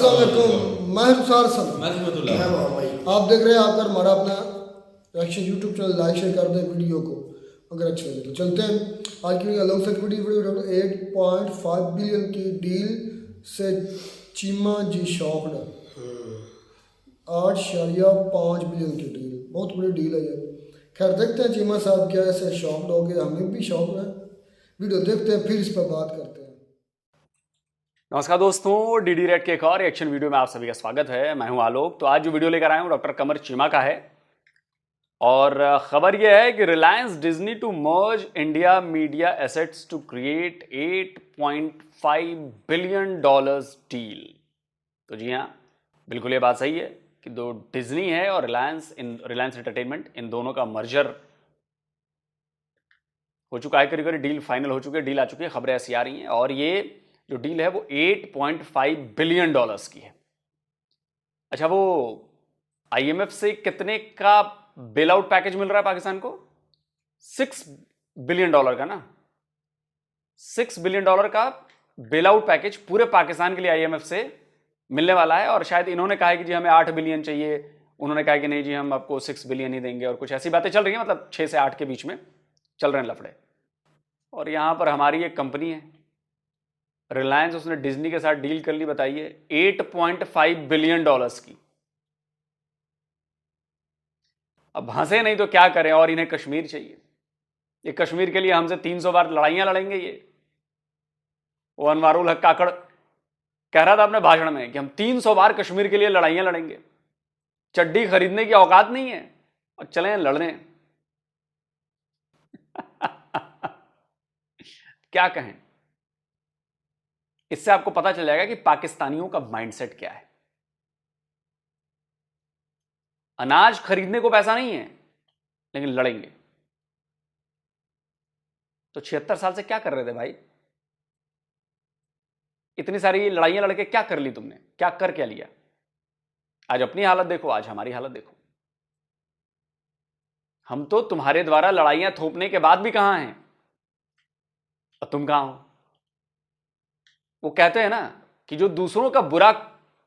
अस्सलाम वालेकुम, मैं रुखसार सम। आप देख रहे हैं आपका हमारा अपना reaction YouTube channel. Like share कर दें वीडियो को अगर अच्छा लगे तो। चलते हैं आज की अलग से वीडियो। 8.5 बिलियन की डील से चीमा जी शॉक्ड। 8.5 बिलियन की डील, बहुत बड़ी डील है ये। खैर देखते हैं चीमा साहब क्या ऐसे शॉक्ड हो गए, हमें भी शौक है। वीडियो देखते हैं फिर इस पर बात करते हैं। नमस्कार दोस्तों, डीडी रेड के एक और रिएक्शन वीडियो में आप सभी का स्वागत है। मैं हूं आलोक। तो आज जो वीडियो लेकर आया हूं डॉक्टर कमर चीमा का है और खबर यह है कि Reliance Disney to merge India media assets to create 8.5 billion dollars deal. तो जी हाँ, बिल्कुल ये बात सही है कि दो डिज्नी है और रिलायंस एंटरटेनमेंट, इन दोनों का मर्जर हो चुका है। करीब करीब डील फाइनल हो चुकी है, डील आ चुकी है, खबरें ऐसी आ रही हैं। और ये जो डील है वो 8.5 बिलियन डॉलर्स की है। अच्छा, वो आईएमएफ से कितने का बेल आउट पैकेज मिल रहा है पाकिस्तान को? 6 बिलियन डॉलर का ना, 6 बिलियन डॉलर का बेल आउट पैकेज पूरे पाकिस्तान के लिए आईएमएफ से मिलने वाला है। और शायद इन्होंने कहा है कि जी हमें 8 बिलियन चाहिए, उन्होंने कहा कि नहीं जी हम आपको 6 बिलियन ही देंगे, और कुछ ऐसी बातें चल रही हैं। मतलब 6 से 8 के बीच में चल रहे हैं लफड़े। और यहां पर हमारी एक कंपनी है रिलायंस, उसने डिज्नी के साथ डील कर ली, बताइए 8.5 बिलियन डॉलर्स की। अब हंसे नहीं तो क्या करें। और इन्हें कश्मीर चाहिए। ये कश्मीर के लिए हमसे 300 बार लड़ाइयां लड़ेंगे। ये वो अनवारुल हक काकड़ कह रहा था अपने भाषण में कि हम 300 बार कश्मीर के लिए लड़ाइयां लड़ेंगे। चड्डी खरीदने की औकात नहीं है और चले लड़ने। क्या कहें, इससे आपको पता चल जाएगा कि पाकिस्तानियों का माइंडसेट क्या है। अनाज खरीदने को पैसा नहीं है लेकिन लड़ेंगे। तो 76 साल से क्या कर रहे थे भाई? इतनी सारी लड़ाइयां लड़के क्या कर ली तुमने? क्या लिया? आज अपनी हालत देखो, आज हमारी हालत देखो। हम तो तुम्हारे द्वारा लड़ाइयां थोपने के बाद भी कहां हैं और तुम कहां हो? वो कहते हैं ना कि जो दूसरों का बुरा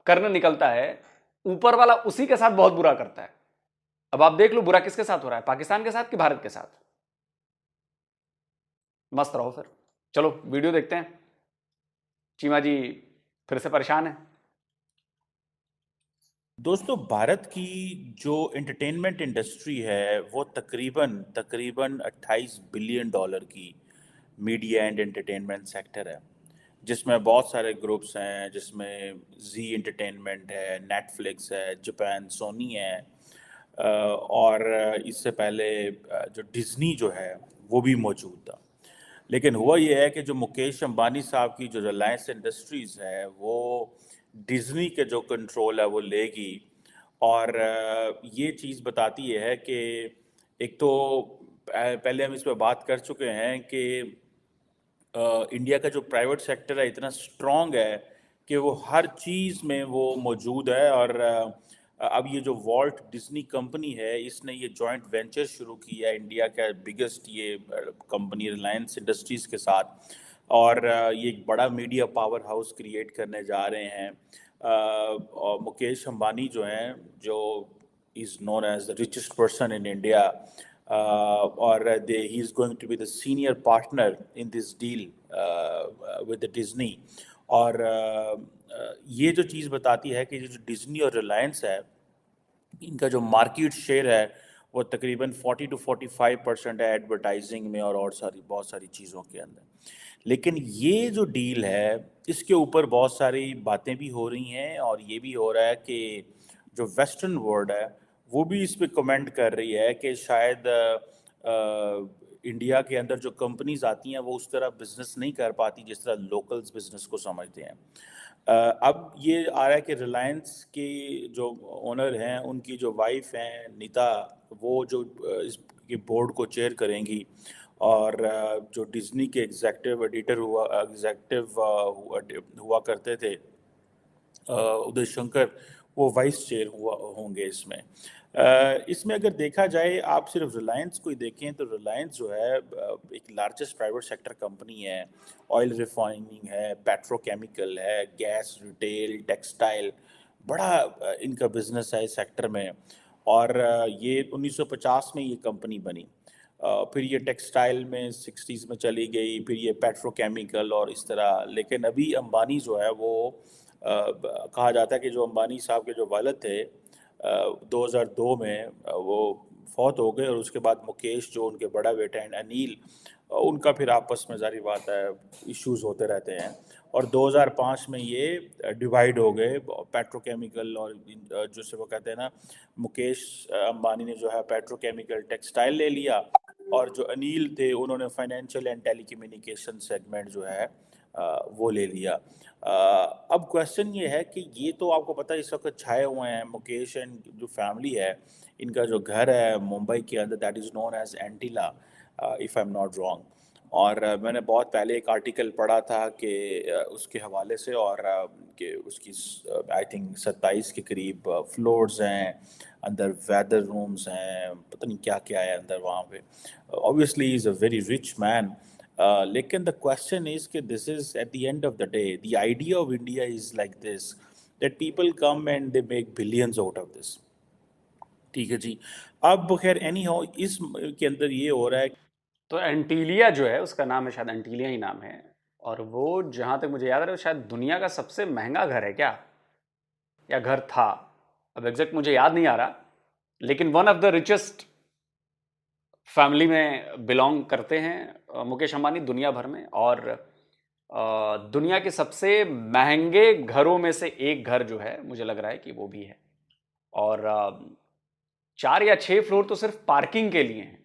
करने निकलता है, ऊपर वाला उसी के साथ बहुत बुरा करता है। अब आप देख लो बुरा किसके साथ हो रहा है, पाकिस्तान के साथ कि भारत के साथ? मस्त रहो फिर। चलो वीडियो देखते हैं। चीमा जी फिर से परेशान है। दोस्तों, भारत की जो एंटरटेनमेंट इंडस्ट्री है वो तकरीबन तकरीबन 28 बिलियन डॉलर की मीडिया एंड एंटरटेनमेंट सेक्टर है, जिसमें बहुत सारे ग्रुप्स हैं, जिसमें जी एंटरटेनमेंट है, नेटफ्लिक्स है, जापान सोनी है, और इससे पहले जो डिज्नी जो है वो भी मौजूद था। लेकिन हुआ ये है कि जो मुकेश अंबानी साहब की जो रिलायंस इंडस्ट्रीज़ है वो डिज्नी के जो कंट्रोल है वो लेगी। और ये चीज़ बताती है कि एक तो पहले हम इस पर बात कर चुके हैं कि इंडिया का जो प्राइवेट सेक्टर है इतना स्ट्रांग है कि वो हर चीज़ में वो मौजूद है। और अब ये जो वॉल्ट डिज्नी कंपनी है, इसने ये जॉइंट वेंचर शुरू किया है इंडिया का बिगेस्ट ये कंपनी रिलायंस इंडस्ट्रीज़ के साथ। और ये एक बड़ा मीडिया पावर हाउस क्रिएट करने जा रहे हैं। और मुकेश अंबानी जो हैं, जो is known as the richest person in India, he is going to be the senior partner in this deal with the Disney. और ये जो चीज़ बताती है कि जो डिज्नी और रिलायंस है, इनका जो मार्केट शेयर है वो तकरीबन 40 to 45% है एडवर्टाइजिंग में और सारी बहुत सारी चीज़ों के अंदर। लेकिन ये जो डील है इसके ऊपर बहुत सारी बातें भी हो रही हैं, और ये भी हो रहा है कि जो वेस्टर्न वर्ल्ड है वो भी इस पे कमेंट कर रही है कि शायद इंडिया के अंदर जो कंपनीज आती हैं वो उस तरह बिजनेस नहीं कर पाती जिस तरह लोकल्स बिजनेस को समझते हैं। अब ये आ रहा है कि रिलायंस के जो ओनर हैं उनकी जो वाइफ हैं नीता, वो जो इसके बोर्ड को चेयर करेंगी। और जो डिज्नी के एग्जेक्टिव एडिटर हुआ करते थे उदय शंकर, वो वाइस चेयर हुआ होंगे इसमें। इसमें अगर देखा जाए, आप सिर्फ रिलायंस को ही देखें तो रिलायंस जो है एक लार्जेस्ट प्राइवेट सेक्टर कंपनी है। ऑयल रिफाइनिंग है, पेट्रोकेमिकल है, गैस, रिटेल, टेक्सटाइल, बड़ा इनका बिजनेस है इस सेक्टर में। और ये 1950 में ये कंपनी बनी। फिर ये टेक्सटाइल में 60s में चली गई, फिर ये पेट्रोकेमिकल और इस तरह। लेकिन अभी अंबानी जो है वो कहा जाता है कि जो अंबानी साहब के जो वालिद थे 2002 में वो फौत हो गए, और उसके बाद मुकेश जो उनके बड़ा बेटा हैं, अनिल, उनका फिर आपस में जारी बात है इश्यूज होते रहते हैं। और 2005 में ये डिवाइड हो गए, पेट्रोकेमिकल और जो वो कहते हैं ना, मुकेश अंबानी ने जो है पेट्रोकेमिकल टेक्सटाइल ले लिया, और जो अनिल थे उन्होंने फाइनेंशियल एंड टेलीकम्युनिकेशन सेगमेंट जो है वो ले लिया। अब क्वेश्चन ये है कि ये तो आपको पता है इस वक्त छाए हुए हैं। मुकेश एंड जो फैमिली है, इनका जो घर है मुंबई के अंदर, that is known as Antilia, if I am not wrong. और मैंने बहुत पहले एक आर्टिकल पढ़ा था कि उसके हवाले से, और कि उसकी आई थिंक 27 के करीब फ्लोर्स हैं, अंदर वेदर रूम्स हैं, पता नहीं क्या क्या है अंदर वहाँ पे। Obviously is a very rich man. लेकिन द क्वेश्चन इज कि this is at the end of the day the idea of India is like this, that people come and they make billions out of this. ठीक है जी। अब खैर any how, इस के अंदर ये हो रहा है। तो एंटीलिया जो है, उसका नाम है शायद, एंटीलिया ही नाम है, और वो जहाँ तक मुझे याद आ रहा है शायद दुनिया का सबसे महंगा घर है क्या, या घर था, अब एग्जैक्ट मुझे याद नहीं आ रहा, लेकिन one of the richest family में बिलोंग करते हैं मुकेश अंबानी दुनिया भर में। और दुनिया के सबसे महंगे घरों में से एक घर जो है, मुझे लग रहा है कि वो भी है। और 4 या 6 फ्लोर तो सिर्फ पार्किंग के लिए हैं,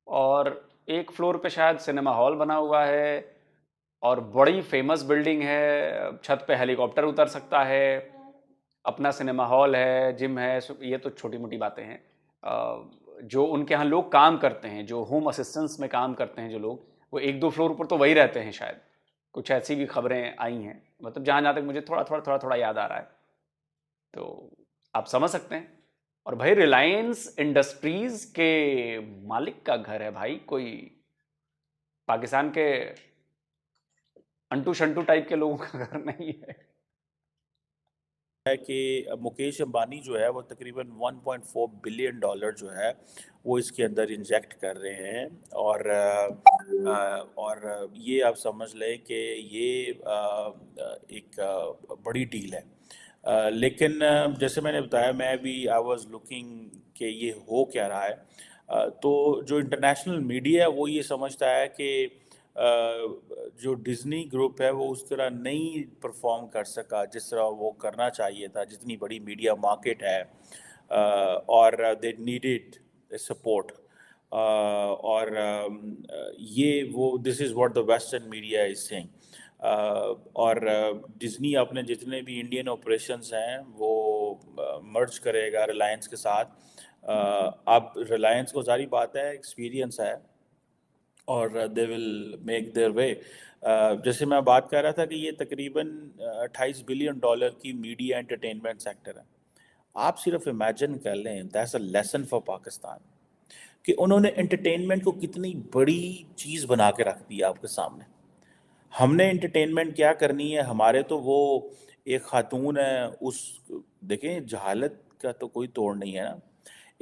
और एक फ्लोर पे शायद सिनेमा हॉल बना हुआ है, और बड़ी फेमस बिल्डिंग है, छत पे हेलीकॉप्टर उतर सकता है, अपना सिनेमा हॉल है, जिम है। ये तो छोटी मोटी बातें हैं। जो उनके यहाँ लोग काम करते हैं, जो होम असिस्टेंस में काम करते हैं जो लोग, वो 1-2 फ्लोर ऊपर तो वही रहते हैं शायद। कुछ ऐसी भी खबरें आई हैं, मतलब जहाँ जहाँ तक मुझे थोड़ा याद आ रहा है। तो आप समझ सकते हैं। और भाई रिलायंस इंडस्ट्रीज के मालिक का घर है भाई, कोई पाकिस्तान के अंटू शंटू टाइप के लोगों का घर नहीं है कि मुकेश अंबानी जो है वो तकरीबन 1.4 बिलियन डॉलर जो है वो इसके अंदर इंजेक्ट कर रहे हैं। और ये आप समझ लें कि ये एक बड़ी डील है। लेकिन जैसे मैंने बताया, मैं भी आई वाज लुकिंग कि ये हो क्या रहा है। तो जो इंटरनेशनल मीडिया है वो ये समझता है कि जो डिज्नी ग्रुप है वो उस तरह नहीं परफॉर्म कर सका जिस तरह वो करना चाहिए था, जितनी बड़ी मीडिया मार्केट है, और दे नीडेड सपोर्ट। और ये वो this is what the western media is saying. और डिज्नी अपने जितने भी इंडियन ऑपरेशंस हैं वो मर्ज करेगा रिलायंस के साथ। अब रिलायंस को सारी बात है, एक्सपीरियंस है, और they will make their way. जैसे मैं बात कर रहा था कि ये तकरीबन 28 बिलियन डॉलर की मीडिया एंटरटेनमेंट सेक्टर है। आप सिर्फ इमेजिन कर लें, that's a lesson for Pakistan, कि उन्होंने एंटरटेनमेंट को कितनी बड़ी चीज़ बना के रख दिया आपके सामने। हमने एंटरटेनमेंट क्या करनी है, हमारे तो वो एक खातून है, उस देखें जहालत का तो कोई तोड़ नहीं है ना।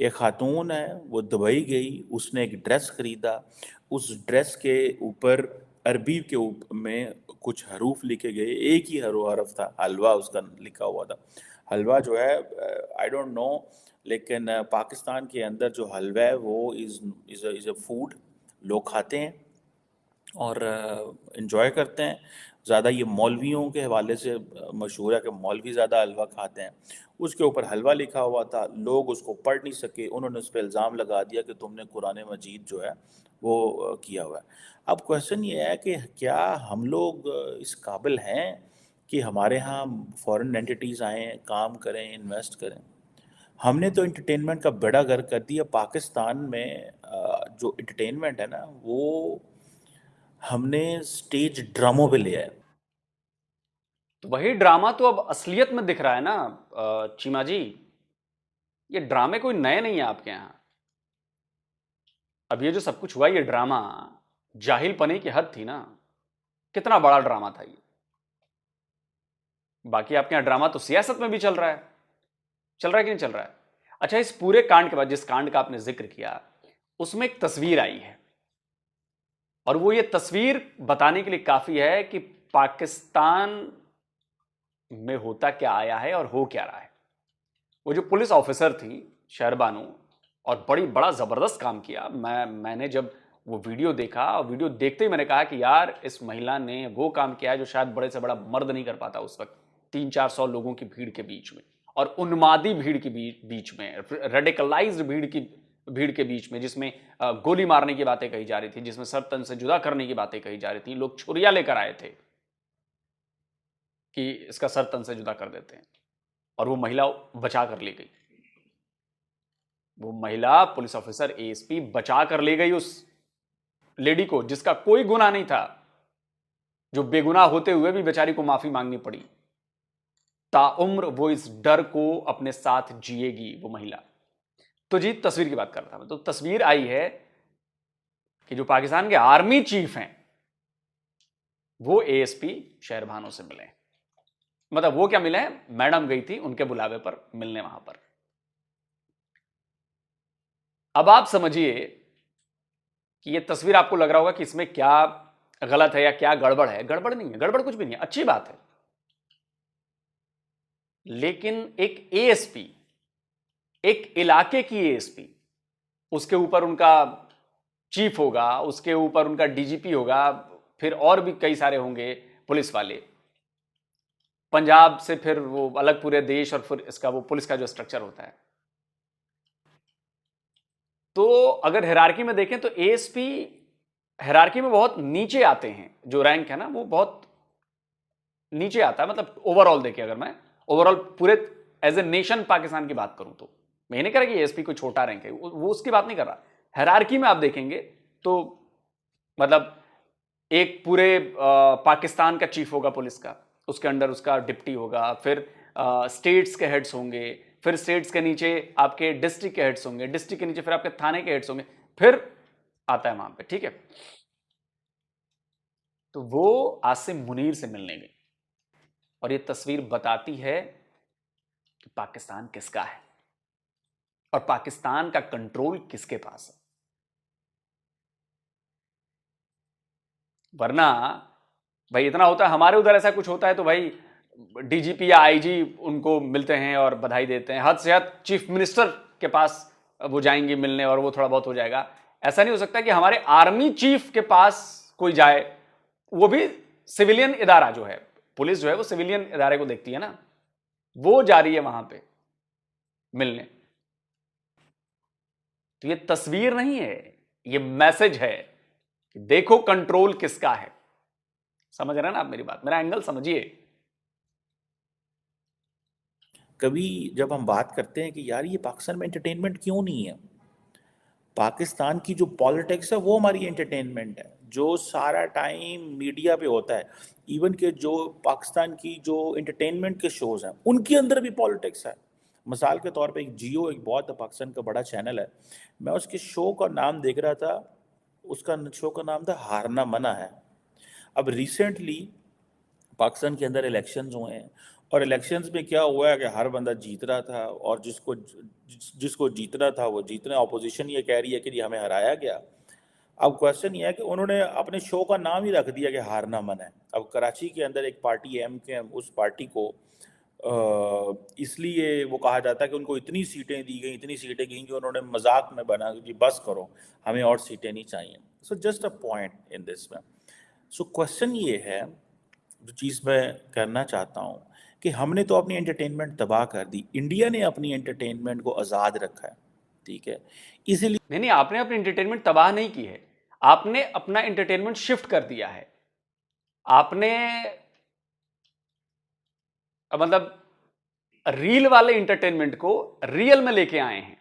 एक खातून है, वो दुबई गई, उसने एक ड्रेस खरीदा, उस ड्रेस के ऊपर अरबी के में कुछ हरूफ लिखे गए, एक ही हरफ था, हलवा उसका लिखा हुआ था। हलवा जो है, आई डोंट नो, लेकिन पाकिस्तान के अंदर जो हलवा है वो इज़ अ फूड, लोग खाते हैं और इन्जॉय करते हैं। ज़्यादा ये मौलवियों के हवाले से मशहूर है कि मौलवी ज़्यादा हलवा खाते हैं। उसके ऊपर हलवा लिखा हुआ था, लोग उसको पढ़ नहीं सके, उन्होंने उस पर इल्ज़ाम लगा दिया कि तुमने कुरान मजीद जो है वो किया हुआ है। अब क्वेश्चन ये है कि क्या हम लोग इस काबिल हैं कि हमारे यहाँ फॉरेन एंटिटीज़ आएँ, काम करें, इन्वेस्ट करें? हमने तो एंटरटेनमेंट का बेड़ा गर्क कर दिया। पाकिस्तान में जो एंटरटेनमेंट है ना, वो हमने स्टेज ड्रामों पे लिया है। तो वही ड्रामा तो अब असलियत में दिख रहा है ना चीमा जी। ये ड्रामे कोई नए नहीं है आपके यहां। अब ये जो सब कुछ हुआ ये ड्रामा जाहिल पने की हद थी ना। कितना बड़ा ड्रामा था ये। बाकी आपके यहां ड्रामा तो सियासत में भी चल रहा है। चल रहा है कि नहीं चल रहा है? अच्छा, इस पूरे कांड के बाद जिस कांड का आपने जिक्र किया उसमें एक तस्वीर आई है और वो ये तस्वीर बताने के लिए काफी है कि पाकिस्तान में होता क्या आया है और हो क्या रहा है। वो जो पुलिस ऑफिसर थी शहरबानो, और बड़ा जबरदस्त काम किया। मैंने जब वो वीडियो देखा और वीडियो देखते ही मैंने कहा कि यार इस महिला ने वो काम किया है जो शायद बड़े से बड़ा मर्द नहीं कर पाता उस वक्त 300-400 लोगों की भीड़ के बीच में, और उन्मादी भीड़ के बीच में, रेडिकलाइज्ड भीड़ के बीच में, जिसमें गोली मारने की बातें कही जा रही थी, जिसमें सर तन से जुदा करने की बातें कही जा रही थी। लोग छुरिया लेकर आए थे कि इसका सर तन से जुदा कर देते हैं, और वो महिला बचा कर ले गई। वो महिला पुलिस ऑफिसर एएसपी बचा कर ले गई उस लेडी को जिसका कोई गुनाह नहीं था, जो बेगुनाह होते हुए भी बेचारी को माफी मांगनी पड़ी। ताउम्र वो इस डर को अपने साथ जिएगी वो महिला। तो जी तस्वीर की बात कर रहा था मैं। तो तस्वीर आई है कि जो पाकिस्तान के आर्मी चीफ हैं वो एएसपी शहरबानो से मिले। मतलब वो क्या मिले, मैडम गई थी उनके बुलावे पर मिलने वहां पर। अब आप समझिए कि ये तस्वीर आपको लग रहा होगा कि इसमें क्या गलत है या क्या गड़बड़ है। गड़बड़ नहीं है, गड़बड़ कुछ भी नहीं है, अच्छी बात है। लेकिन एक एएसपी, एक इलाके की एएसपी, उसके ऊपर उनका चीफ होगा, उसके ऊपर उनका डीजीपी होगा, फिर और भी कई सारे होंगे पुलिस वाले, पंजाब से फिर वो अलग पूरे देश, और फिर इसका वो पुलिस का जो स्ट्रक्चर होता है। तो अगर हायरार्की में देखें तो एएसपी हायरार्की में बहुत नीचे आते हैं। जो रैंक है ना वो बहुत नीचे आता है। मतलब ओवरऑल देखें, अगर मैं ओवरऑल पूरे एज ए नेशन पाकिस्तान की बात करूं तो मैं नहीं कह रहा कि एएसपी कोई छोटा रैंक है, वो उसकी बात नहीं कर रहा। हायरार्की में आप देखेंगे तो मतलब एक पूरे पाकिस्तान का चीफ होगा पुलिस का, उसके अंडर उसका डिप्टी होगा, फिर स्टेट्स के हेड्स होंगे, फिर स्टेट्स के नीचे आपके डिस्ट्रिक्ट के हेड्स होंगे, डिस्ट्रिक्ट के नीचे फिर आपके थाने के हेड्स होंगे, फिर आता है वहां पे, ठीक है। तो वो आसिम मुनीर से मिलने गई और ये तस्वीर बताती है कि पाकिस्तान किसका है और पाकिस्तान का कंट्रोल किसके पास है। वरना भाई इतना होता है, हमारे उधर ऐसा कुछ होता है तो भाई डीजीपी या आईजी उनको मिलते हैं और बधाई देते हैं। हद से हद चीफ मिनिस्टर के पास वो जाएंगे मिलने और वो थोड़ा बहुत हो जाएगा। ऐसा नहीं हो सकता कि हमारे आर्मी चीफ के पास कोई जाए, वो भी सिविलियन इदारा जो है, पुलिस जो है वो सिविलियन इदारे को देखती है ना, वो जा रही है वहां पे मिलने। तो ये तस्वीर नहीं है, ये मैसेज है कि देखो कंट्रोल किसका है। समझ रहे हैं ना आप मेरी बात, मेरा एंगल समझिए। कभी जब हम बात करते हैं कि यार ये पाकिस्तान में एंटरटेनमेंट क्यों नहीं है, पाकिस्तान की जो पॉलिटिक्स है वो हमारी एंटरटेनमेंट है, जो सारा टाइम मीडिया पे होता है। इवन के जो पाकिस्तान की जो एंटरटेनमेंट के शोज हैं उनके अंदर भी पॉलिटिक्स है। मिसाल के तौर पे एक जियो, एक बहुत पाकिस्तान का बड़ा चैनल है, मैं उसके शो का नाम देख रहा था, उसका शो का नाम था हारना मना है। अब रिसेंटली पाकिस्तान के अंदर इलेक्शंस हुए हैं और इलेक्शंस में क्या हुआ है कि हर बंदा जीत रहा था और जिसको जीतना था वो जीतना। अपोजिशन ये कह रही है कि जी हमें हराया गया। अब क्वेश्चन ये है कि उन्होंने अपने शो का नाम ही रख दिया कि हारना मन है। अब कराची के अंदर एक पार्टी एमकेएम, उस पार्टी को इसलिए वो कहा जाता है कि उनको इतनी सीटें दी गई कि उन्होंने मजाक में बना कि बस करो हमें और सीटें नहीं चाहिए। So just a point in this में। सो क्वेश्चन ये है, जो चीज़ मैं करना चाहता हूँ कि हमने तो अपनी एंटरटेनमेंट तबाह कर दी, इंडिया ने अपनी एंटरटेनमेंट को आज़ाद रखा है, ठीक है। इसीलिए नहीं, आपने अपनी एंटरटेनमेंट तबाह नहीं की है, आपने अपना एंटरटेनमेंट शिफ्ट कर दिया है। आपने मतलब रील वाले एंटरटेनमेंट को रियल में लेके आए हैं।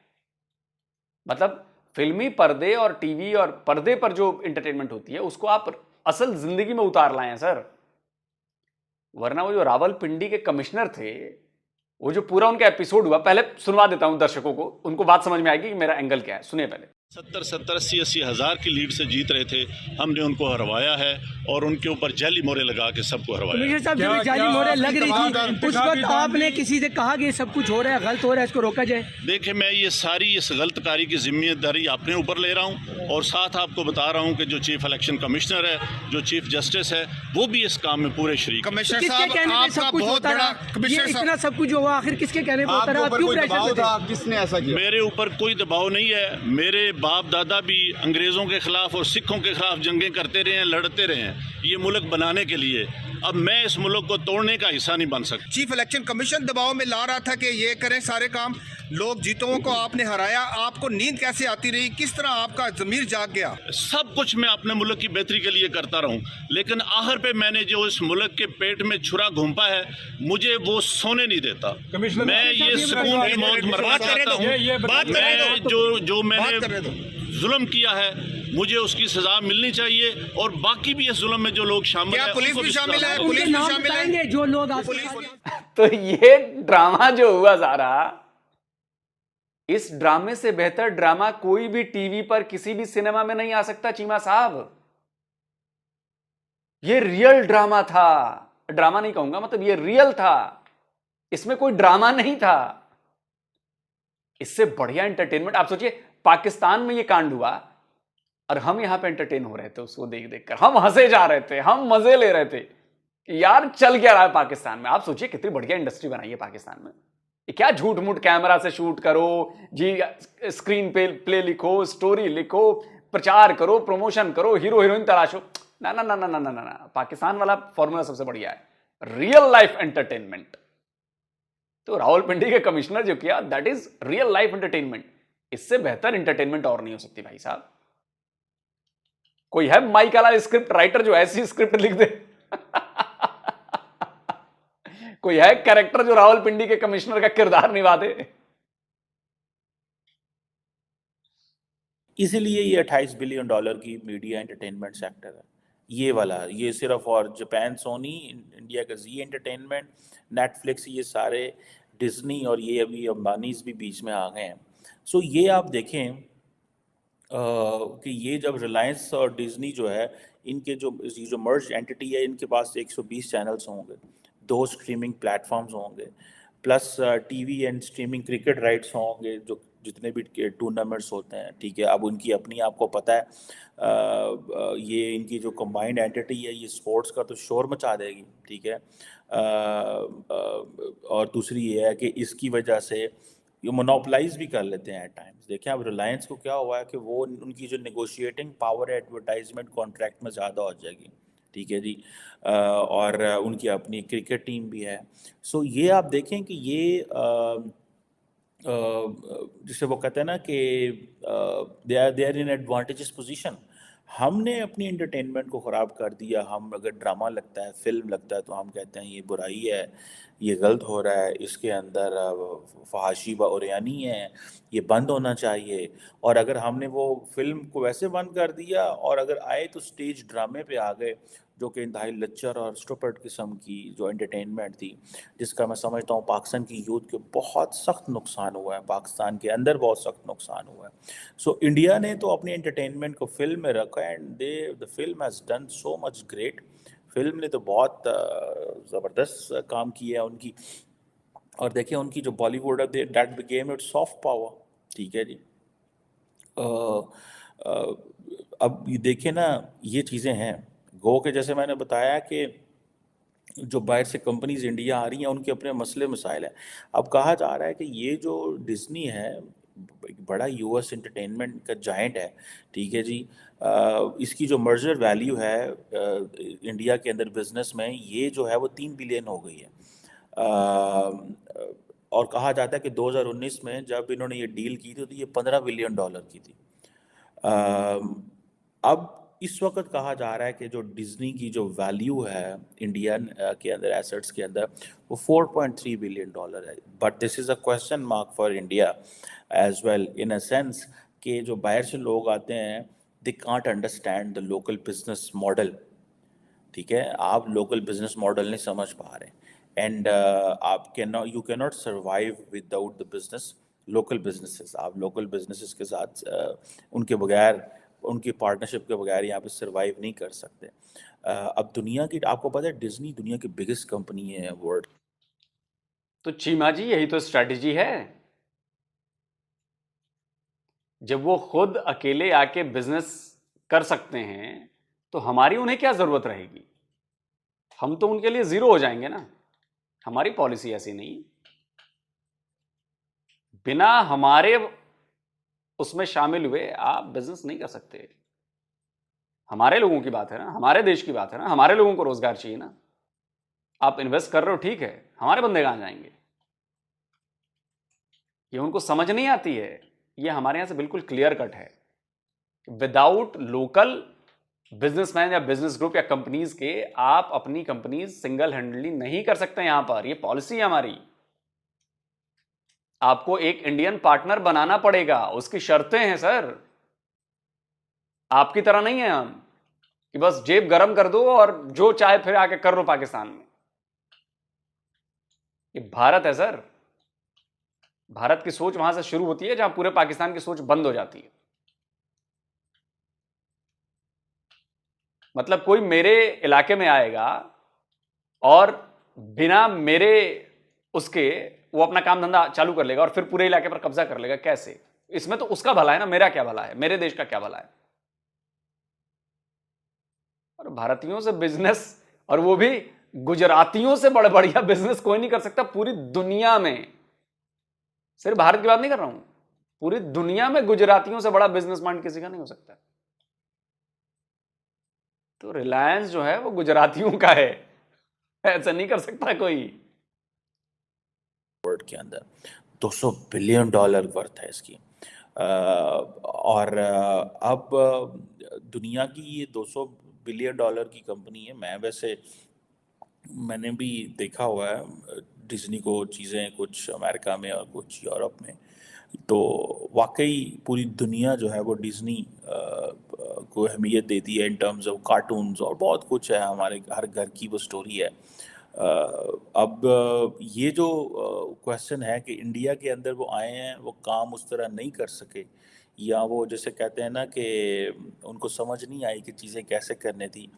मतलब फिल्मी पर्दे और टीवी और पर्दे पर जो एंटरटेनमेंट होती है उसको आप असल जिंदगी में उतार लाए हैं सर। वरना वो जो रावलपिंडी के कमिश्नर थे, वो जो पूरा उनका एपिसोड हुआ, पहले सुनवा देता हूं दर्शकों को, उनको बात समझ में आएगी कि मेरा एंगल क्या है। सुनिए पहले। 70-80 हज़ार की लीड से जीत रहे थे, हमने उनको हरवाया है और उनके ऊपर जाली मोहरे लगा के सबको हरवाया। कमिश्नर साहब, जब जाली मोहरे लग रही थी उस वक्त आपने किसी से कहा कि ये सब कुछ हो रहा है, गलत हो रहा है, इसको रोका जाए? देखिए, मैं ये सारी इस गलतकारी की जिम्मेदारी अपने ऊपर ले रहा हूँ और साथ आपको बता रहा हूँ कि जो चीफ इलेक्शन कमिश्नर है, जो चीफ जस्टिस है, वो भी इस काम में पूरे शरीक। कमिश्नर साहब, आपका बहुत बड़ा कमिश्नर, इतना सब कुछ हुआ, आखिर किसके कहने पर होता रहा? क्यों प्रेशर देते? किसने ऐसा किया? मेरे ऊपर कोई दबाव नहीं है। मेरे बाप दादा भी अंग्रेजों के खिलाफ और सिखों के खिलाफ जंगें करते रहे हैं, लड़ते रहे हैं, ये मुल्क बनाने के लिए। अब मैं इस मुल्क को तोड़ने का हिस्सा नहीं बन सकता। चीफ इलेक्शन कमीशन दबाव में ला रहा था कि ये करें सारे काम, लोग जीतों को आपने हराया, आपको नींद कैसे आती रही? किस तरह आपका ज़मीर जाग गया? सब कुछ मैं अपने मुल्क की बेहतरी के लिए करता रहूं, लेकिन आखिर पे मैंने जो इस मुल्क के पेट में छुरा घूंपा है, मुझे वो सोने नहीं देता। मैं ये सुकून की मौत मरना चाहता हूँ। मैं जो मैंने जुल्म किया है, मुझे उसकी सजा मिलनी चाहिए और बाकी भी इस जुल्म में जो लोग शामिल हैं, पुलिस भी शामिल है? पुलिस भी शामिल है जो लोग तो ये ड्रामा जो हुआ सारा, इस ड्रामे से बेहतर ड्रामा कोई भी टीवी पर किसी भी सिनेमा में नहीं आ सकता चीमा साहब। ये रियल ड्रामा था, ड्रामा नहीं कहूंगा, मतलब ये रियल था, इसमें कोई ड्रामा नहीं था। इससे बढ़िया एंटरटेनमेंट आप सोचिए, पाकिस्तान में ये कांड हुआ और हम यहां पे एंटरटेन हो रहे थे उसको देख देख कर, हम हंसे जा रहे थे, हम मजे ले रहे थे कि यार चल क्या रहा है पाकिस्तान में। आप सोचिए कितनी बढ़िया इंडस्ट्री बनाई है पाकिस्तान में। ये क्या झूठ मूठ कैमरा से शूट करो जी, स्क्रीन पे प्ले लिखो, स्टोरी लिखो, प्रचार करो, प्रमोशन करो, हीरो हीरोइन तलाशो। ना ना ना ना ना ना ना, पाकिस्तान वाला फॉर्मूला सबसे बढ़िया है, रियल लाइफ एंटरटेनमेंट। तो रावलपिंडी के कमिश्नर जो किया, that is real life entertainment. इससे बेहतर एंटरटेनमेंट और नहीं हो सकती भाई साहब। कोई है माइक वाला स्क्रिप्ट राइटर जो ऐसी स्क्रिप्ट लिख दे? कोई है कैरेक्टर जो रावलपिंडी के कमिश्नर का किरदार निभा दे? इसीलिए ये $28 बिलियन की मीडिया एंटरटेनमेंट सेक्टर है ये वाला। ये सिर्फ और जापान सोनी, इंडिया का जी एंटरटेनमेंट, नेटफ्लिक्स, ये सारे डिज्नी और ये अभी अंबानीज भी बीच में आ गए हैं। सो ये आप देखें कि ये जब रिलायंस और डिज्नी जो है, इनके जो मर्ज एंटिटी है, इनके पास 120 चैनल्स होंगे, 2 स्ट्रीमिंग प्लेटफॉर्म्स होंगे, plus TV and streaming cricket rights होंगे, जो जितने भी टूर्नामेंट्स होते हैं, ठीक है। अब उनकी अपनी, आपको पता है ये इनकी जो कंबाइंड एंटिटी है, ये स्पोर्ट्स का तो शोर मचा देगी, ठीक है। और दूसरी ये है कि इसकी वजह से ये मोनोपलाइज भी कर लेते हैं एट टाइम्स। देखें अब रिलायंस को क्या हुआ है कि वो उनकी जो नेगोशिएटिंग पावर है एडवर्टाइजमेंट कॉन्ट्रैक्ट में ज़्यादा हो जाएगी, ठीक है जी। और उनकी अपनी क्रिकेट टीम भी है। सो ये आप देखें कि ये जिसे वो कहते हैं ना कि they are in advantageous position. हमने अपनी एंटरटेनमेंट को ख़राब कर दिया। हम अगर ड्रामा लगता है, फिल्म लगता है, तो हम कहते हैं ये बुराई है, ये गलत हो रहा है, इसके अंदर फहाशी व उरियानी है, ये बंद होना चाहिए। और अगर हमने वो फिल्म को वैसे बंद कर दिया और अगर आए तो स्टेज ड्रामे पे आ गए, जो कि इंतहाई लच्चर और स्टूपिड किस्म की जो एंटरटेनमेंट थी, जिसका मैं समझता हूँ पाकिस्तान की यूथ के बहुत सख्त नुकसान हुआ है, पाकिस्तान के अंदर बहुत सख्त नुकसान हुआ है। सो इंडिया ने तो अपनी एंटरटेनमेंट को फिल्म में रखा and the film has done so much great. Film ने तो बहुत ज़बरदस्त काम किया है उनकी। और देखिए उनकी जो बॉलीवुड है, that became it's soft power, ठीक है जी। अब ये देखिए ना, ये चीज़ें हैं गो के, जैसे मैंने बताया कि जो बाहर से कंपनीज इंडिया आ रही हैं, उनके अपने मसले मसाइल हैं। अब कहा जा रहा है कि ये जो डिज्नी है, एक बड़ा यूएस एंटरटेनमेंट का जायंट है, ठीक है जी। इसकी जो मर्जर वैल्यू है इंडिया के अंदर बिजनेस में, ये जो है वो 3 बिलियन हो गई है। और कहा जाता है कि 2019 में जब इन्होंने ये डील की थी तो ये $15 बिलियन की थी। अब इस वक्त कहा जा रहा है कि जो डिज्नी की जो वैल्यू है इंडियन के अंदर एसेट्स के अंदर, वो $4.3 बिलियन है। But this is a question mark for India as well, in a sense कि जो बाहर से लोग आते हैं, they can't understand the local business model. ठीक है, आप लोकल बिजनेस मॉडल नहीं समझ पा रहे एंड आप you can not survive without the business local businesses. आप लोकल बिजनेसेस के साथ उनके बगैर, उनकी पार्टनरशिप के बगैर यहाँ पे सर्वाइव नहीं कर सकते। अब दुनिया की, आपको पता है डिज्नी दुनिया की बिगेस्ट कंपनी है वर्ल्ड। तो चीमा जी यही तो स्ट्रैटेजी है। जब वो खुद अकेले आके बिजनेस कर सकते हैं तो हमारी उन्हें क्या जरूरत रहेगी? हम तो उनके लिए जीरो हो जाएंगे ना। हमारी पॉलिसी ऐसी नहीं, बिना हमारे उसमें शामिल हुए आप बिजनेस नहीं कर सकते। हमारे लोगों की बात है ना, हमारे देश की बात है ना, हमारे लोगों को रोजगार चाहिए ना। आप इन्वेस्ट कर रहे हो ठीक है, हमारे बंदे कहां जाएंगे? ये उनको समझ नहीं आती है। ये हमारे यहां से बिल्कुल क्लियर कट है। विदाउट लोकल बिजनेसमैन या बिजनेस ग्रुप या कंपनीज के आप अपनी कंपनीज सिंगल हैंडली नहीं कर सकते। यहां पर ये पॉलिसी है हमारी। आपको एक इंडियन पार्टनर बनाना पड़ेगा, उसकी शर्तें हैं सर। आपकी तरह नहीं है हम कि बस जेब गरम कर दो और जो चाहे फिर आके कर लो पाकिस्तान में। ये भारत है सर। भारत की सोच वहां से शुरू होती है जहां पूरे पाकिस्तान की सोच बंद हो जाती है। मतलब कोई मेरे इलाके में आएगा और बिना मेरे उसके वो अपना काम धंधा चालू कर लेगा और फिर पूरे इलाके पर कब्जा कर लेगा। कैसे? इसमें तो उसका भला है ना, मेरा क्या भला है, मेरे देश का क्या भला है? और भारतीयों से बिजनेस, और वो भी गुजरातियों से बड़ा बढ़िया बिजनेस कोई नहीं कर सकता पूरी दुनिया में। सिर्फ भारत की बात नहीं कर रहा हूं, पूरी दुनिया में गुजरातियों से बड़ा बिजनेस माइंड किसी का नहीं हो सकता। तो रिलायंस जो है वो गुजरातियों का है, ऐसा नहीं कर सकता कोई। वर्ल्ड के अंदर 200 बिलियन डॉलर वर्थ है इसकी। और अब दुनिया की ये 200 बिलियन डॉलर की कंपनी है। मैंने भी देखा हुआ है डिज्नी को चीज़ें, कुछ अमेरिका में और कुछ यूरोप में। तो वाकई पूरी दुनिया जो है वो डिज्नी को अहमियत देती है इन टर्म्स ऑफ कार्टून्स और बहुत कुछ है। हमारे हर घर की वो स्टोरी है। अब ये जो क्वेश्चन है कि इंडिया के अंदर वो आए हैं, वो काम उस तरह नहीं कर सके, या वो जैसे कहते हैं ना कि उनको समझ नहीं आई कि चीज़ें कैसे करनी थी।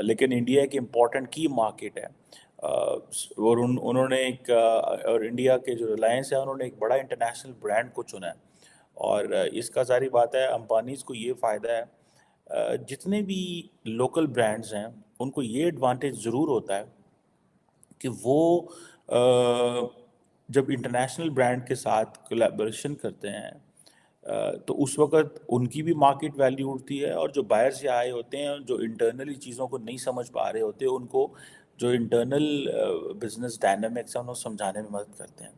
लेकिन इंडिया एक इम्पॉर्टेंट की मार्केट है। और उन्होंने एक और इंडिया के जो रिलायंस है उन्होंने एक बड़ा इंटरनेशनल ब्रांड को चुना है। और इसका सारी बात है, अंबानीज को ये फ़ायदा है। जितने भी लोकल ब्रांड्स हैं उनको ये एडवांटेज ज़रूर होता है कि वो जब इंटरनेशनल ब्रांड के साथ कोलैबोरेशन करते हैं तो उस वक्त उनकी भी मार्केट वैल्यू उठती है, और जो बाहर से आए होते हैं, जो इंटरनली चीज़ों को नहीं समझ पा रहे होते, उनको जो इंटरनल बिजनेस डायनामिक्स है उनको समझाने में मदद करते हैं।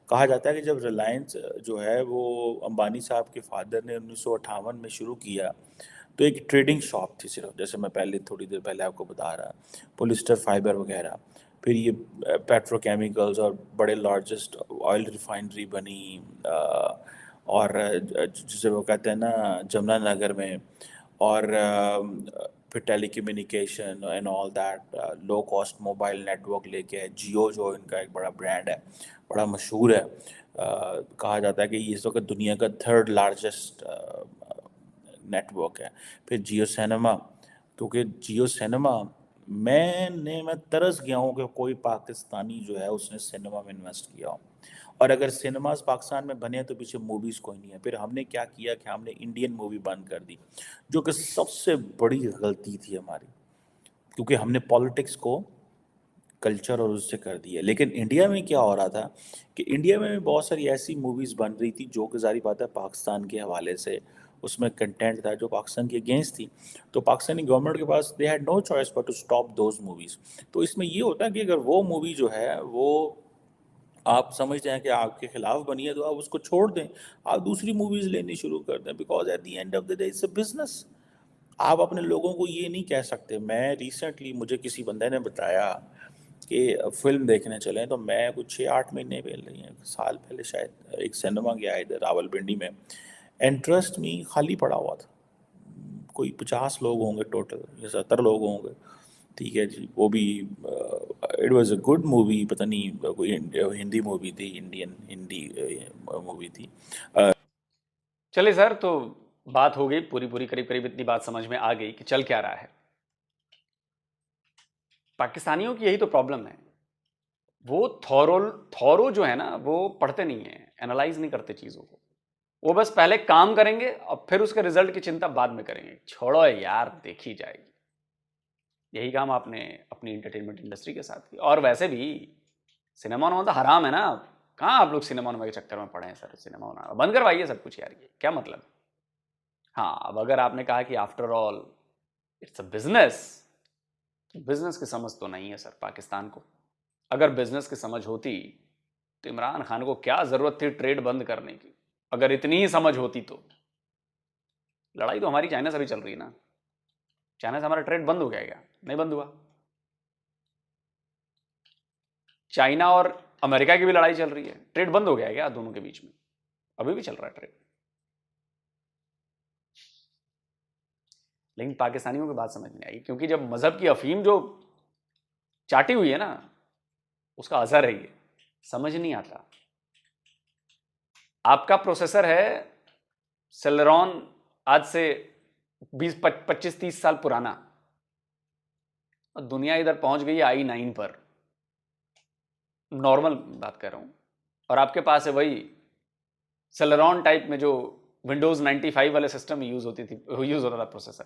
कहा जाता है कि जब रिलायंस जो है वो अंबानी साहब के फादर ने 1958 में शुरू किया तो एक ट्रेडिंग शॉप थी सिर्फ, जैसे मैं पहले थोड़ी देर पहले आपको बता रहा, पॉलिस्टर फाइबर वगैरह। फिर ये पेट्रोकेमिकल्स और बड़े लार्जेस्ट ऑयल रिफाइनरी बनी, और जिसे वो कहते हैं ना जमुनानगर में। और फिर telecommunication and all that, low cost mobile network लेके है। जियो जो इनका एक बड़ा ब्रांड है, बड़ा मशहूर है। कहा जाता है कि ये इस वक्त दुनिया का 3rd लार्जेस्ट नेटवर्क है। फिर जियो सिनेमा, क्योंकि जियो सिनेमा मैं तरस गया हूँ कि कोई पाकिस्तानी जो है उसने सिनेमा में इन्वेस्ट किया हो। और अगर सिनेमास पाकिस्तान में बने तो पीछे मूवीज़ कोई नहीं है। फिर हमने क्या किया कि हमने इंडियन मूवी बंद कर दी, जो कि सबसे बड़ी गलती थी हमारी, क्योंकि हमने पॉलिटिक्स को कल्चर और उससे कर दिया। लेकिन इंडिया में क्या हो रहा था कि इंडिया में भी बहुत सारी ऐसी मूवीज़ बन रही थी जो कि जारी बात है पाकिस्तान के हवाले से उसमें कंटेंट था जो पाकिस्तान के अगेंस्ट थी। तो पाकिस्तानी गवर्नमेंट के पास they had no choice but to stop those movies. तो इसमें ये होता है कि अगर वो मूवी जो है वो आप समझते हैं कि आपके खिलाफ बनी है तो आप उसको छोड़ दें, आप दूसरी मूवीज़ लेनी शुरू कर दें, because at the end of the day it's a business. आप अपने लोगों को ये नहीं कह सकते। मैं रिसेंटली, मुझे किसी बंदे ने बताया कि फिल्म देखने चलें, तो मैं कुछ 6-8 महीने पहले, साल पहले शायद, एक सिनेमा गया इधर रावलपिंडी में। इंटरेस्ट में खाली पड़ा हुआ था, कोई 50 लोग होंगे टोटल या 70 लोग होंगे। ठीक है जी, वो भी it was a good movie, पता नहीं कोई हिंदी मूवी थी, इंडियन हिंदी मूवी थी। चलिए सर, तो बात हो गई पूरी पूरी, करीब करीब इतनी बात समझ में आ गई कि चल क्या रहा है। पाकिस्तानियों की यही तो प्रॉब्लम है, वो थॉरो जो है ना, वो पढ़ते नहीं है, एनालाइज नहीं करते चीजों को। वो बस पहले काम करेंगे और फिर उसके रिजल्ट की चिंता बाद में करेंगे। छोड़ो यार, देखी जाएगी। यही काम आपने अपनी एंटरटेनमेंट इंडस्ट्री के साथ किया। और वैसे भी सिनेमा होना तो हराम है ना। कहाँ आप लोग सिनेमा के चक्कर में पड़े हैं सर? सिनेमा होना बंद करवाइए सब कुछ यार, ये क्या मतलब? हाँ, अब अगर आपने कहा कि after all it's a business, तो बिजनेस की समझ तो नहीं है सर पाकिस्तान को। अगर बिजनेस की समझ होती तो इमरान खान को क्या जरूरत थी ट्रेड बंद करने की? अगर इतनी ही समझ होती तो लड़ाई तो हमारी चाइना से भी चल रही है ना। चाइना से हमारा ट्रेड बंद हो गया क्या? नहीं बंद हुआ। चाइना और अमेरिका की भी लड़ाई चल रही है, ट्रेड बंद हो गया है क्या दोनों के बीच में? अभी भी चल रहा है ट्रेड। लेकिन पाकिस्तानियों की बात समझ नहीं आई, क्योंकि जब मजहब की अफीम जो चाटी हुई है ना, उसका असर है, ये समझ नहीं आता। आपका प्रोसेसर है सेलेरॉन, आज से 20-25-30 साल पुराना, और दुनिया इधर पहुंच गई है i9 पर, नॉर्मल बात कर रहा हूं, और आपके पास है वही सेलेरॉन टाइप में जो विंडोज 95 वाले सिस्टम में यूज होता था प्रोसेसर।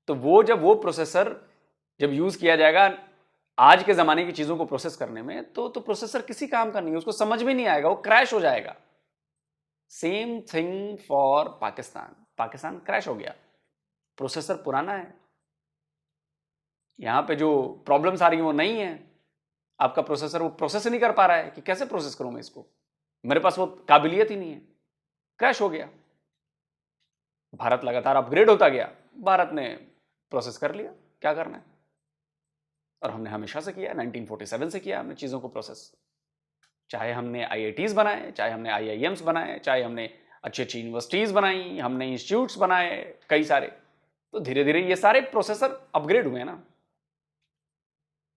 तो वो प्रोसेसर जब यूज किया जाएगा आज के जमाने की चीजों को प्रोसेस करने में, तो प्रोसेसर किसी काम का नहीं है, उसको समझ में नहीं आएगा, वो क्रैश हो जाएगा। Same thing for Pakistan crash हो गया, प्रोसेसर पुराना है। यहां पे जो प्रॉब्लम्स आ रही है वो नहीं है, आपका प्रोसेसर वो प्रोसेस नहीं कर पा रहा है कि कैसे प्रोसेस करूं मैं इसको, मेरे पास वो काबिलियत ही नहीं है, क्रैश हो गया। भारत लगातार अपग्रेड होता गया, भारत ने प्रोसेस कर लिया, क्या करना है। और हमने हमेशा से किया, 1947 से किया हमने चीज़ों को प्रोसेस। चाहे हमने IITs बनाए, चाहे हमने IIMs बनाए, चाहे हमने अच्छी अच्छी यूनिवर्सिटीज़ बनाई, हमने इंस्टीट्यूट्स बनाए कई सारे, तो धीरे धीरे ये सारे प्रोसेसर अपग्रेड हुए ना।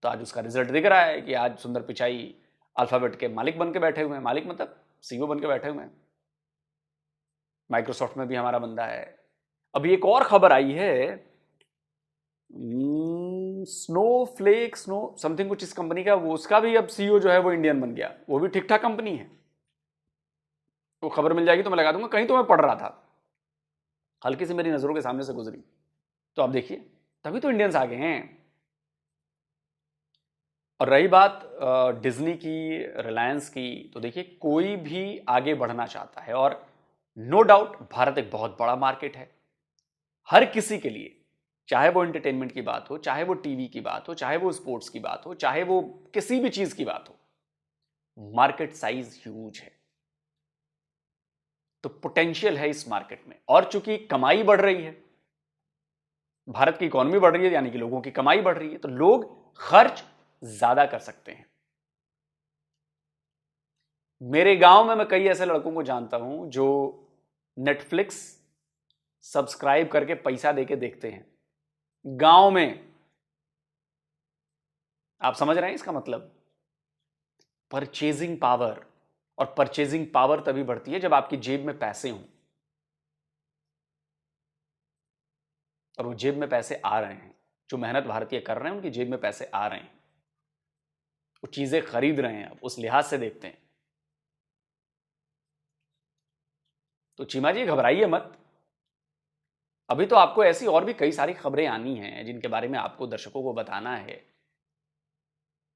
तो आज उसका रिजल्ट दिख रहा है कि आज सुंदर पिचाई अल्फाबेट के मालिक बन के बैठे हुए हैं, मालिक मतलब CEO बन के बैठे हुए हैं। माइक्रोसॉफ्ट में भी हमारा बंदा है। अभी एक और खबर आई है, स्नो समथिंग कुछ इस कंपनी का, वो उसका भी अब CEO जो है वो इंडियन बन गया, वो भी ठीक ठाक कंपनी है। वो खबर मिल जाएगी तो मैं लगा दूंगा, कहीं तो मैं पढ़ रहा था, हल्की से मेरी नजरों के सामने से गुजरी, तो आप देखिए, तभी तो इंडियंस आ गए हैं। और रही बात डिज्नी की, रिलायंस की, तो देखिए कोई भी आगे बढ़ना चाहता है, और नो डाउट भारत एक बहुत बड़ा मार्केट है हर किसी के लिए, चाहे वो एंटरटेनमेंट की बात हो, चाहे वो टीवी की बात हो, चाहे वो स्पोर्ट्स की बात हो, चाहे वो किसी भी चीज की बात हो, मार्केट साइज ह्यूज है। तो पोटेंशियल है इस मार्केट में, और चूंकि कमाई बढ़ रही है, भारत की इकोनॉमी बढ़ रही है, यानी कि लोगों की कमाई बढ़ रही है, तो लोग खर्च ज्यादा कर सकते हैं। मेरे गांव में मैं कई ऐसे लड़कों को जानता हूं जो नेटफ्लिक्स सब्सक्राइब करके पैसा देके देखते हैं गांव में। आप समझ रहे हैं इसका मतलब? परचेजिंग पावर, और परचेजिंग पावर तभी बढ़ती है जब आपकी जेब में पैसे हों, और वो जेब में पैसे आ रहे हैं, जो मेहनत भारतीय कर रहे हैं उनकी जेब में पैसे आ रहे हैं, वो चीजें खरीद रहे हैं, उस लिहाज से देखते हैं। तो चीमा जी घबराइए मत, अभी तो आपको ऐसी और भी कई सारी खबरें आनी हैं जिनके बारे में आपको दर्शकों को बताना है।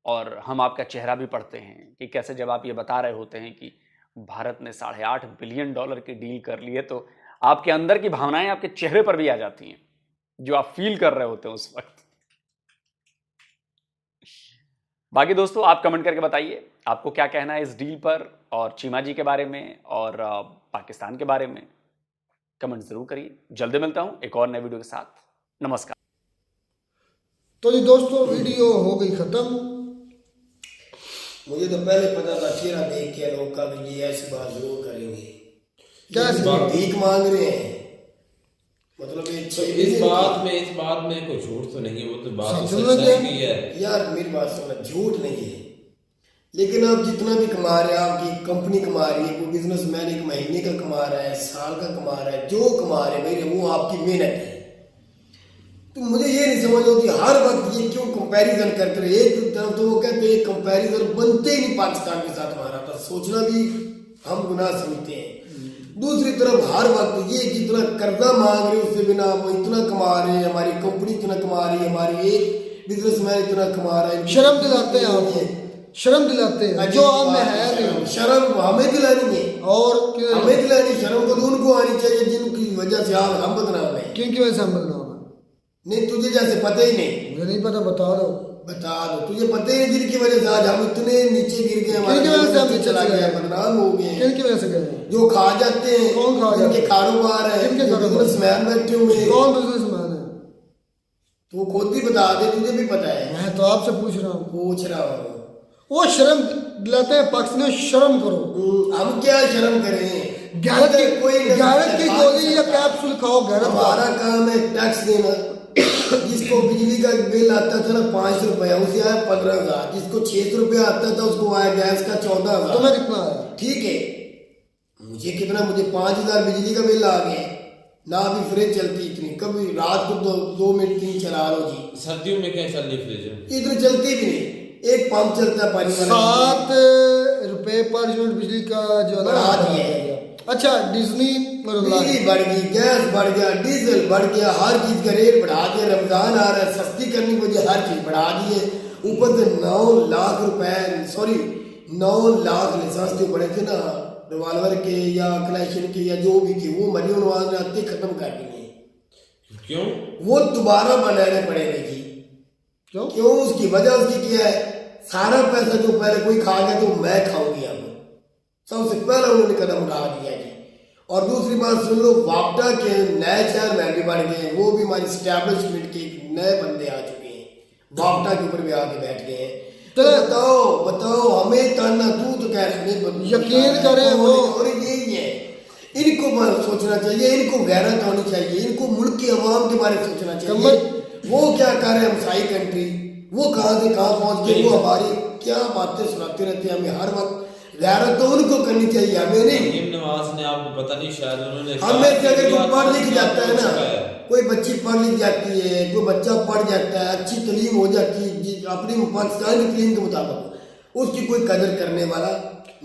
और हम आपका चेहरा भी पढ़ते हैं कि कैसे जब आप ये बता रहे होते हैं कि भारत ने $8.5 बिलियन की डील कर ली है, तो आपके अंदर की भावनाएं आपके चेहरे पर भी आ जाती हैं, जो आप फील कर रहे होते हैं उस वक्त। बाकी दोस्तों आप कमेंट करके बताइए आपको क्या कहना है इस डील पर, और चीमा जी के बारे में, और पाकिस्तान के बारे में कमेंट जरूर करिए। जल्दी मिलता हूं एक और नए वीडियो के साथ। नमस्कार। तो जी दोस्तों, वीडियो हो गई खत्म। मुझे तो पहले पता था चेहरा देख के लोग का भी ये ऐसी बात जरूर करेंगे। क्या ऐसी बात? भीख मांग रहे हैं, मतलब ये तो इस बात में कोई झूठ तो नहीं है, वो तो बात सच भी है यार। मेरी बात सुनना, झूठ नहीं है, लेकिन आप जितना भी कमा रहे हैं, आपकी कंपनी कमा रही है, कोई बिजनेसमैन एक महीने का कमा रहा है, साल का कमा रहा है, जो कमा रहे हैं भाई वो आपकी मेहनत है। तो मुझे ये नहीं समझ होती हर वक्त ये क्यों कंपैरिजन करते रहे। एक तरफ तो वो कहते हैं कंपैरिजन बनते ही नहीं पाकिस्तान के साथ हमारा, तो सोचना भी हम गुनाह समझते हैं। दूसरी तरफ हर वक्त ये जितना कर्जा मांग रहे उससे बिना वो इतना कमा रहे हैं, हमारी कंपनी इतना कमा रही है, हमारी एक बिजनेसमैन इतना कमा रहा है। शर्म दिलाते हैं आपको, शर्म दिलाते हैं जो आप में है नहीं। शर्म हमें दिलानी है, और हमें दिलानी शर्म को तो उनको आनी चाहिए जिनकी वजह से आज हम बदनाम है। किन की वजह से हम बदनाम है? नहीं तुझे जैसे पता ही नहीं, मुझे नहीं पता, बता दो। बता दो, तुझे पता ही नहीं जिनकी वजह से आज हम इतने नीचे गिर गए, किन की वजह से हम नीचे चला चले गया, गए? बदनाम हो गए। किन की वजह से गए? जो खा जाते हैं, कौन खा जाते जिनके हैं? कारोबार है, किनके कारोबार? बिजनेसमैन बैठे हुए हैं। कौन बिजनेसमैन है? तू खुद ही बता दे, तुझे भी पता है। मैं तो आपसे पूछ रहा हूँ। पूछ रहा हूँ, वो शर्म दिलाते हैं पाकिस्तान, शर्म करो। हम क्या शर्म करें? गैरत की कोई गैरत की गोली या कैप्सूल खाओ, गैरत का। हमारा काम है टैक्स देना। जिसको बिजली का बिल आता था ना 5 रुपया, उसे आया 15,000। जिसको 6 रुपया आता था उसको आया गैस का 14,000। तुम्हें कितना आया? ठीक है, मुझे कितना, मुझे 5,000 बिजली का बिल आ गया ना। अभी फ्रिज चलती इतनी, कभी रात को 2 मिनट 3 चला लो जी। सर्दियों में क्या चल रही फ्रिज? इधर चलती भी नहीं, एक पंप चलता है पानी वाला। 7 रुपए पर यूनिट बिजली का जो है ना बढ़ा दिया है। अच्छा, डिज्नी बिजली बढ़ गई, गैस बढ़ गया, डीजल बढ़ गया, हर चीज का रेट बढ़ा दिया। रमजान आ रहा है, सस्ती करने की वजह हर चीज बढ़ा दी है। ऊपर से 9 लाख रुपए, सॉरी 9 लाख लाइसेंस जो बड़े थे ना रिवाल्वर के या कलेक्शन के या जो भी थे, वो मरियम नवाज ने आते खत्म कर दिए। क्यों? वो दोबारा बनाने पड़ेंगे जी। क्यों? उसकी वजह उसकी क्या है? सारा पैसा जो पहले कोई खा गया तो मैं खाऊंगी। अब सबसे पहले उन्होंने कदम उठा दिया जी। और दूसरी बात सुन लो, वापटा के नए चेयरमैन भी बन गए हैं, वो भी हमारी स्टैब्लिशमेंट के नए बंदे आ चुके हैं, वापटा के ऊपर भी आके बैठ गए हैं। तो बताओ हमें ताना, तू तो कह रहे यकीन करें वो, और यही है। इनको सोचना चाहिए, इनको गैरत होनी चाहिए, इनको मुल्क की आवाम के बारे में सोचना चाहिए। वो क्या कर रहे हैं हमसाई कंट्री, वो कहाँ से कहाँ पहुंच गए, वो हमारी क्या बातें सुनाते रहते हैं हमें हर वक्त। गैरत तो उनको करनी चाहिए, हमें नहीं। मरियम नवाज ने, आपको पता नहीं शायद उन्होंने, हमें से अगर कोई पढ़ लिख जाता है ना, कोई बच्ची पढ़ लिख जाती है, कोई बच्चा पढ़ जाता है, अच्छी तालीम हो जाती है अपनी पाकिस्तान की तालीम के मुताबिक, उसकी कोई कदर करने वाला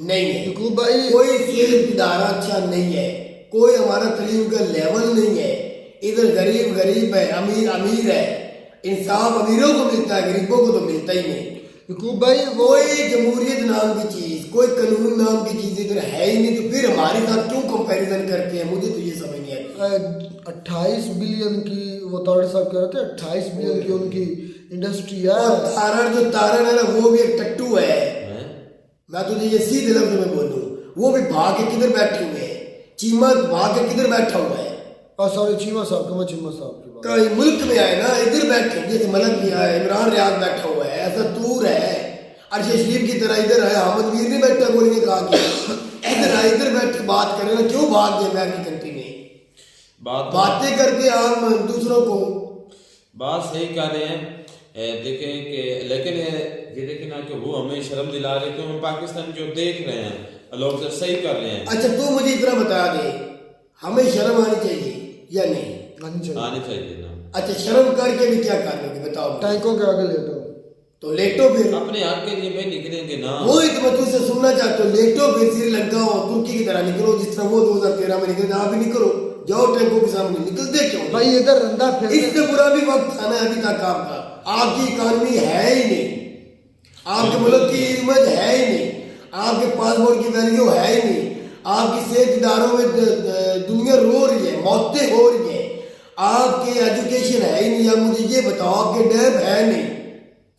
नहीं है। कोई सेल इदारा अच्छा नहीं है, कोई हमारा तालीम का लेवल नहीं है। इधर गरीब गरीब है, अमीर अमीर है। इंसाफ अमीरों को मिलता है, गरीबों को तो मिलता ही नहीं। भाई कोई जमहूरियत नाम की चीज, कोई कानून नाम की चीज इधर है ही नहीं, तो फिर हमारे साथ क्यों कंपैरिजन करते हैं? मुझे तो ये समझ नहीं आती। 28 बिलियन की वो तारड़ साहब कह रहे थे, 28 बिलियन की उनकी इंडस्ट्री है। तारण है ना, वो भी एक टट्टू है। मैं तुझे ये सीधे लफ्ज में बोलूं, वो भी भाग के किधर बैठे हुए हैं। चीमा भाग के किधर बैठा हुआ है? सॉरी, चीमा साहब का, मैं चीमा साहब की बात। कई मुल्क में आए ना, इधर बैठे, जैसे मलक भी है, इमरान रियाज बैठा हुआ है, ऐसा तूर है, अरशद शरीफ की तरह इधर है, अहमद मीर नहीं बैठा गोली कहा कि इधर है, इधर बैठ के बात करें ना। क्यों भाग गए अमेरिकी कंट्री में? बातें करके हम दूसरों को बात सही कर रहे हैं। देखें कि लेकिन ये देखें ना कि वो हमें शर्म दिला रहे हैं, हम पाकिस्तान जो देख रहे हैं लोग तो सही कर रहे हैं। अच्छा तू मुझे इतना बता दे, हमें शर्म आनी चाहिए या नहीं? आनी चाहिए ना। अच्छा शर्म करके भी क्या कर लोगे बताओ? टैंकों के आगे लेटो, तो लेटो फिर अपने हक के लिए भाई निकलेंगे ना। वो ही तो मैं तुझसे सुनना चाहता हूँ, लेटो फिर श्रीलंका और तुर्की की तरह निकलो, जिस तरह वो 2013 में निकले। आप भी निकलो, जाओ टैंकों के सामने, निकलते क्यों भाई? इधर रंदा फिर इससे बुरा भी वक्त था ना अभी तक आपका। आपकी इकानमी है ही नहीं, आपके मुल्क की इमेज है ही नहीं, आपके पासपोर्ट की वैल्यू है ही नहीं, आपकी सेहत इदारों में दुनिया रो रही है, मौतें हो रही है, आपके एजुकेशन है ही नहीं। अब मुझे ये बताओ, आपके डैम है नहीं,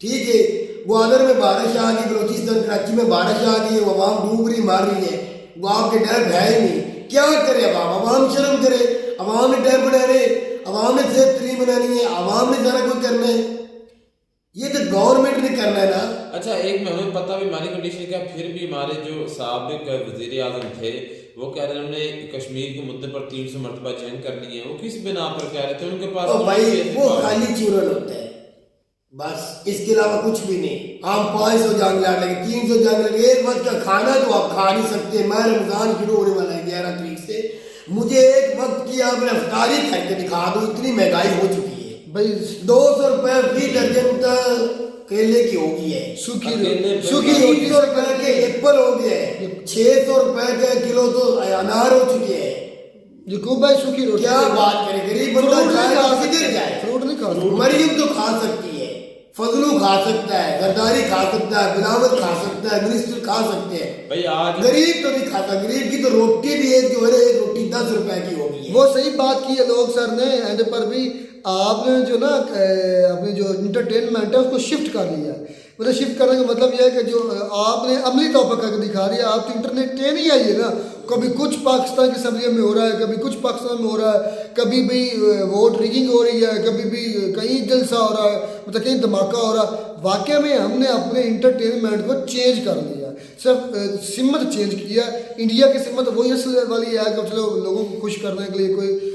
ठीक है? ग्वादर में बारिश आ गई, बलोचिस्तान कराची में बारिश आ गई, आवाम डूब रही मार रही है, वो आपके डैम है ही नहीं। क्या करे आवाम शर्म करे, आवाम ने डैम बना रहे, आवाम ने सेहत तलीम बनानी है, आवाम ने सारा कुछ करना है, ये तो गवर्नमेंट ने करना है ना। अच्छा एक में हमें पता भी हमारी कंडीशन क्या, फिर भी हमारे जो साबिक वजीर आजम थे वो कह रहे हैं हमने कश्मीर के मुद्दे पर 300 मरतबा जंग करनी है, वो किस बिना पर कह रहे थे? उनके पास ओ भाई वो खाली चूरन होता है बस, इसके अलावा कुछ भी नहीं। हम 500 जंग लड़ लगे, 300 जंग लगे, एक वक्त का खाना तो आप खा नहीं सकते। मैं रमजान शुरू होने वाला है 11 तारीख से, मुझे एक वक्त की आप रफ्तारी करके दिखा दो, इतनी महंगाई हो चुकी है भाई। 200 रुपए फी दर्जन तक केले की हो गई है, सूखी 300 रुपए के एप्पल हो गए, 600 रुपए के किलो तो अनार हो चुके हैं। यकूब भाई सूखी रोटी क्या बात करें, गरीब बंदा जाए फ्रूट नहीं खा सकता। मरियम तो खा सकती है, फजलू खा सकता है, गद्दारी खा सकता है, बिलावत खा सकता है, मिनिस्टर खा सकते हैं भाई। आज गरीब तो नहीं खाता, गरीब की तो रोटी भी एक जो है एक रोटी 10 रुपए की होगी है। वो सही बात की है लोग सर ने एंड पर भी आपने जो ना अपनी जो इंटरटेनमेंट है उसको शिफ्ट कर लिया है। मतलब शिफ्ट करने का मतलब यह है कि जो आपने अमली तौर पर करके दिखा रही है, आप तो इंटरटेन ही आई है ना। कभी कुछ पाकिस्तान की असम्बलियों में हो रहा है, कभी कुछ पाकिस्तान में हो रहा है, कभी भी वोट रिगिंग हो रही है, कभी भी कहीं जलसा हो रहा है, मतलब कहीं धमाका हो रहा है। वाकई में हमने अपने इंटरटेनमेंट को चेंज कर लिया, सिर्फ सिमत चेंज किया। इंडिया की सिमत वही असल वाली है कि चलो लोगों को खुश करने के लिए कोई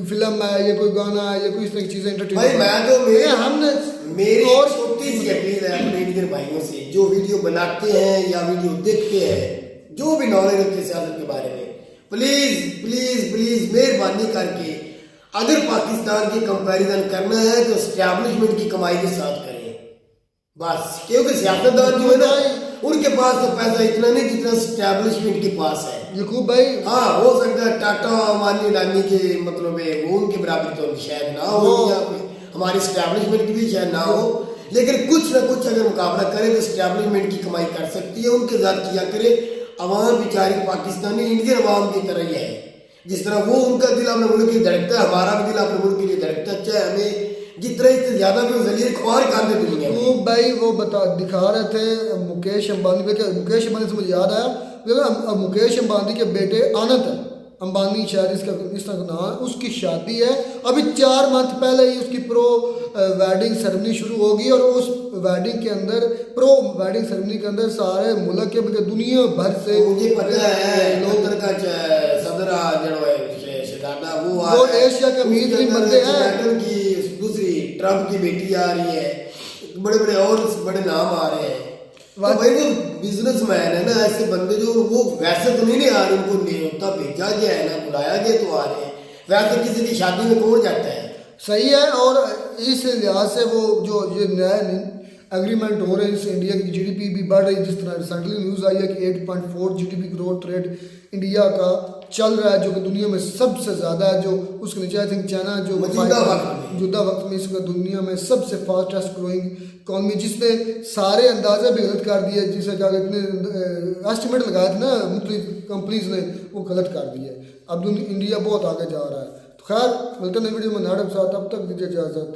फिल्म है या कोई गाना है या कोई इस तरह की चीजें एंटरटेन। भाई मैं तो हमने मेरी और छोटी सी अपील है अपने इंडियन भाइयों से, जो वीडियो बनाते हैं या वीडियो देखते हैं, जो भी नॉलेज रखते हैं सियासत के बारे में, प्लीज प्लीज प्लीज मेहरबानी करके अगर पाकिस्तान की कंपैरिजन करना है तो एस्टैब्लिशमेंट की कमाई के साथ करें बस। क्योंकि सियासतदान जो है ना उनके पास तो पैसा इतना नहीं जितना एस्टैब्लिशमेंट के पास है। यकूब भाई हाँ हो सकता है टाटा अम्बानी अडानी के मतलब है वो उनके बराबर तो शायद ना हो, हमारी एस्टैब्लिशमेंट की भी शायद ना हो, लेकिन कुछ ना कुछ अगर मुकाबला करें तो एस्टैब्लिशमेंट की कमाई कर सकती है। उनके साथ किया करे, अवाम बेचारी पाकिस्तानी इंडियन अवाम की तरह ही है, जिस तरह वो उनका दिल अपने मुल्क के लिए धड़कता है, हमारा भी दिल अपने मुल्क के लिए धड़कता है, चाहे हमें जितना इससे ज्यादा भी जलील ख्वार कर दे दुनिया में। भाई वो दिखा रहे थे मुकेश अंबानी पे, मुकेश अंबानी से मुझे याद आया, मुकेश अंबानी के बेटे आनंद है अंबानी, शायद इसका इस तरह का नाम है, उसकी शादी है अभी 4 मंथ पहले ही उसकी प्रो वेडिंग सेरेमनी शुरू होगी और उस वेडिंग के अंदर प्रो वेडिंग सेरेमनी के अंदर सारे मुल्क के दुनिया भर से, मुझे पता है लोग का सदर वो एशिया के अमीर बंदे हैं की, दूसरी ट्रम्प की बेटी आ रही है, बड़े बड़े और बड़े नाम आ रहे हैं। तो भाई वो बिजनेसमैन है ना, ऐसे बंदे जो वो वैसे तो नहीं आ रहे, उनको न्योता भेजा गया है ना, बुलाया गया तो आ रहे हैं, वैसे किसी की शादी में कौन जाता है। सही है। और इस लिहाज से वो जो ये नया एग्रीमेंट हो रहे हैं, इससे इंडिया की जीडीपी भी बढ़ रही है। जिस तरह रिसेंटली न्यूज़ आई है कि 8.4 जीडीपी ग्रोथ रेट इंडिया का चल रहा है, जो कि दुनिया में सबसे ज़्यादा है। जो उसके नीचे आई थिंक चाइना जो मौजूदा वक्त में इसका दुनिया में सबसे फास्टेस्ट ग्रोइंग इकॉनमी, जिसने सारे अंदाजे भी गलत कर दिए, जिसे क्या इतने एस्टिमेट लगाए थे ना मुख्तलिफ कंपनीज ने, वो गलत कर दिए। अब इंडिया बहुत आगे जा रहा है। तो खैर मिलते हैं वीडियो में नाटक साथ, तब तक दीजिए इजाज़त।